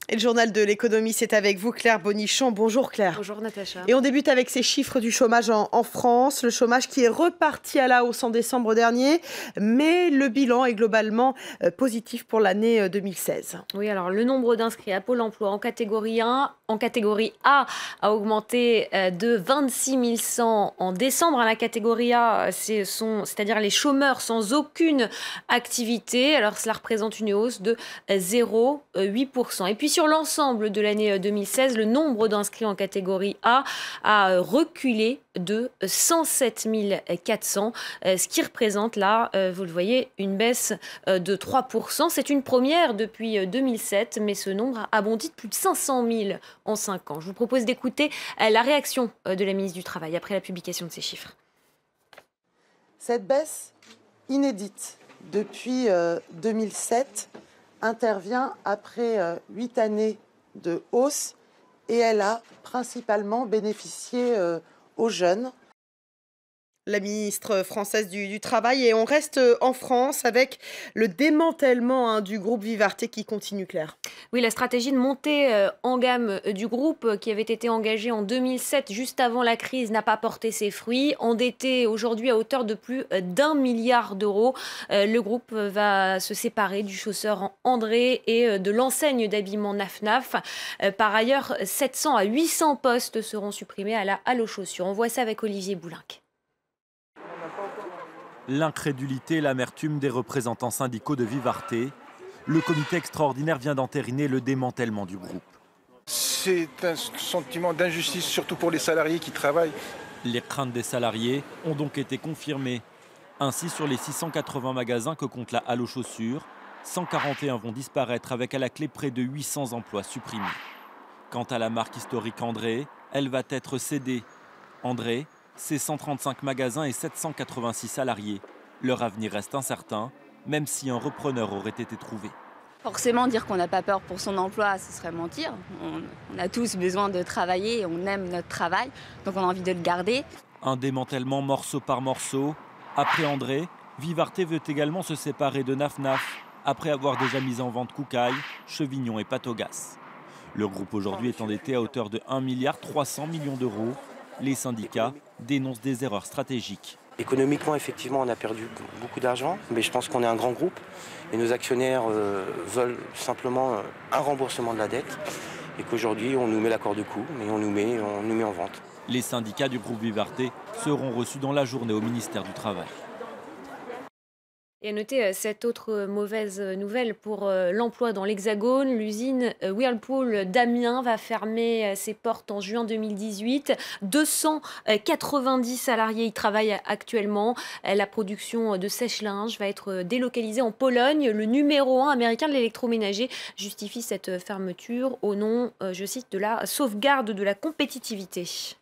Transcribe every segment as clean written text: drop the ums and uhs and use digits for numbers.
Et le journal de l'économie, c'est avec vous, Claire Bonichon. Bonjour Claire. Bonjour Natacha. Et on débute avec ces chiffres du chômage en France. Le chômage qui est reparti à la hausse en décembre dernier, mais le bilan est globalement positif pour l'année 2016. Oui, alors le nombre d'inscrits à Pôle emploi en catégorie A a augmenté de 26 100 en décembre. La catégorie A, c'est-à-dire les chômeurs sans aucune activité. Alors cela représente une hausse de 0,8%. Et puis sur l'ensemble de l'année 2016, le nombre d'inscrits en catégorie a reculé de 107 400, ce qui représente là, vous le voyez, une baisse de 3%. C'est une première depuis 2007, mais ce nombre a bondi de plus de 500 000 en 5 ans. Je vous propose d'écouter la réaction de la ministre du Travail après la publication de ces chiffres. Cette baisse inédite depuis 2007 intervient après 8 années de hausse et elle a principalement bénéficié aux jeunes. La ministre française du Travail, et on reste en France avec le démantèlement du groupe Vivarté qui continue, Claire. Oui, la stratégie de montée en gamme du groupe qui avait été engagée en 2007, juste avant la crise, n'a pas porté ses fruits. Endetté aujourd'hui à hauteur de plus d'1 milliard d'euros, le groupe va se séparer du chausseur André et de l'enseigne d'habillement Naf. Par ailleurs, 700 à 800 postes seront supprimés à la Halle aux chaussures. On voit ça avec Olivier Boulinc. L'incrédulité et l'amertume des représentants syndicaux de Vivarté. Le comité extraordinaire vient d'entériner le démantèlement du groupe. C'est un sentiment d'injustice, surtout pour les salariés qui travaillent. Les craintes des salariés ont donc été confirmées. Ainsi, sur les 680 magasins que compte la Halle aux chaussures, 141 vont disparaître avec à la clé près de 800 emplois supprimés. Quant à la marque historique André, elle va être cédée. André, c'est 135 magasins et 786 salariés. Leur avenir reste incertain, même si un repreneur aurait été trouvé. Forcément, dire qu'on n'a pas peur pour son emploi, ce serait mentir. On a tous besoin de travailler, on aime notre travail, donc on a envie de le garder. Un démantèlement morceau par morceau. Après André, Vivarté veut également se séparer de Naf, après avoir déjà mis en vente Koukaï, Chevignon et Patogas. Le groupe aujourd'hui est endetté à hauteur de 1,3 milliard d'euros. Les syndicats dénoncent des erreurs stratégiques. Économiquement, effectivement, on a perdu beaucoup d'argent, mais je pense qu'on est un grand groupe et nos actionnaires veulent simplement un remboursement de la dette et qu'aujourd'hui, on nous met l'accord de coût, mais on nous met en vente. Les syndicats du groupe Vivarté seront reçus dans la journée au ministère du Travail. Et à noter cette autre mauvaise nouvelle pour l'emploi dans l'Hexagone. L'usine Whirlpool d'Amiens va fermer ses portes en juin 2018. 290 salariés y travaillent actuellement. La production de sèche-linge va être délocalisée en Pologne. Le numéro 1 américain de l'électroménager justifie cette fermeture au nom, je cite, de la sauvegarde de la compétitivité.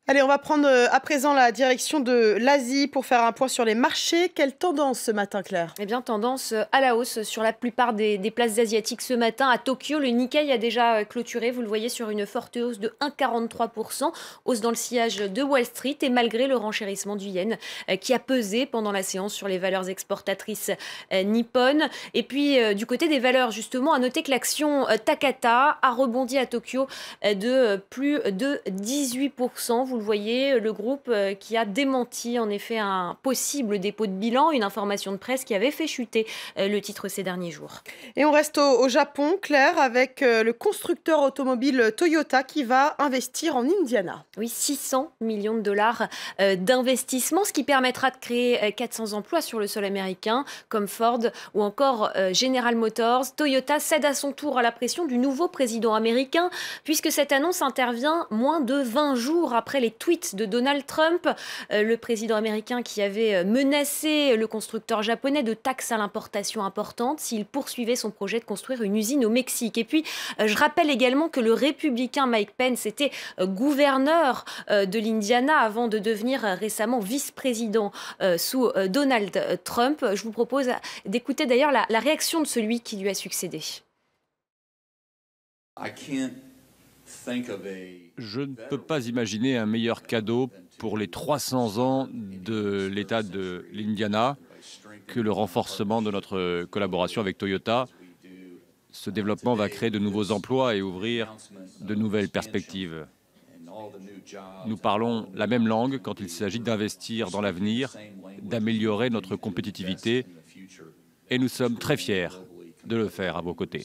Allez, on va prendre à présent la direction de l'Asie pour faire un point sur les marchés. Quelle tendance ce matin, Claire ? Eh bien, tendance à la hausse sur la plupart des places asiatiques ce matin. À Tokyo, le Nikkei a déjà clôturé, vous le voyez, sur une forte hausse de 1,43%. Hausse dans le sillage de Wall Street et malgré le renchérissement du yen qui a pesé pendant la séance sur les valeurs exportatrices nippones. Et puis, du côté des valeurs, justement, à noter que l'action Takata a rebondi à Tokyo de plus de 18%. Vous le voyez, le groupe qui a démenti en effet un possible dépôt de bilan, une information de presse qui avait fait chuter le titre ces derniers jours. Et on reste au Japon, Claire, avec le constructeur automobile Toyota qui va investir en Indiana. Oui, 600 millions de dollars d'investissement, ce qui permettra de créer 400 emplois sur le sol américain, comme Ford ou encore General Motors. Toyota cède à son tour à la pression du nouveau président américain, puisque cette annonce intervient moins de 20 jours après les tweets de Donald Trump, le président américain qui avait menacé le constructeur japonais de taxes à l'importation importantes s'il poursuivait son projet de construire une usine au Mexique. Et puis, je rappelle également que le républicain Mike Pence était gouverneur de l'Indiana avant de devenir récemment vice-président sous Donald Trump. Je vous propose d'écouter d'ailleurs la réaction de celui qui lui a succédé. Je ne peux pas imaginer un meilleur cadeau pour les 300 ans de l'État de l'Indiana que le renforcement de notre collaboration avec Toyota. Ce développement va créer de nouveaux emplois et ouvrir de nouvelles perspectives. Nous parlons la même langue quand il s'agit d'investir dans l'avenir, d'améliorer notre compétitivité, et nous sommes très fiers de le faire à vos côtés.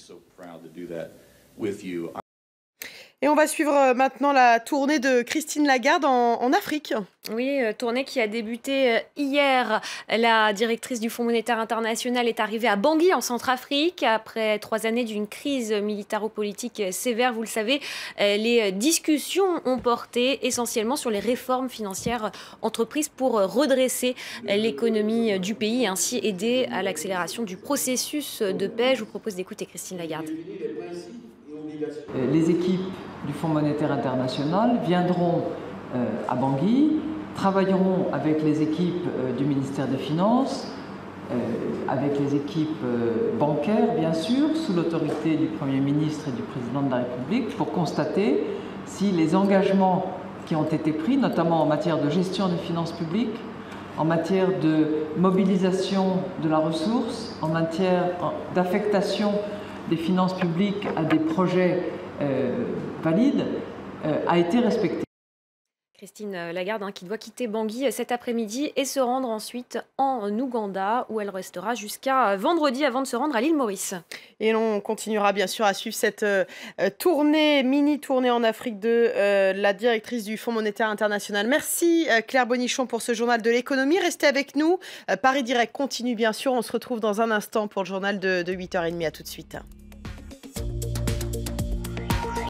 Et on va suivre maintenant la tournée de Christine Lagarde en Afrique. Oui, tournée qui a débuté hier. La directrice du Fonds monétaire international est arrivée à Bangui, en Centrafrique, après 3 années d'une crise militaro-politique sévère. Vous le savez, les discussions ont porté essentiellement sur les réformes financières entreprises pour redresser l'économie du pays et ainsi aider à l'accélération du processus de paix. Je vous propose d'écouter Christine Lagarde. Les équipes du Fonds monétaire international viendront à Bangui, travailleront avec les équipes du ministère des Finances, avec les équipes bancaires bien sûr, sous l'autorité du Premier ministre et du Président de la République, pour constater si les engagements qui ont été pris, notamment en matière de gestion des finances publiques, en matière de mobilisation de la ressource, en matière d'affectation des finances publiques à des projets valides, a été respecté. Christine Lagarde qui doit quitter Bangui cet après-midi et se rendre ensuite en Ouganda où elle restera jusqu'à vendredi avant de se rendre à l'île Maurice. Et on continuera bien sûr à suivre cette mini-tournée en Afrique de la directrice du Fonds monétaire international. Merci Claire Bonichon pour ce journal de l'économie. Restez avec nous. Paris Direct continue bien sûr. On se retrouve dans un instant pour le journal de 8h30. À tout de suite.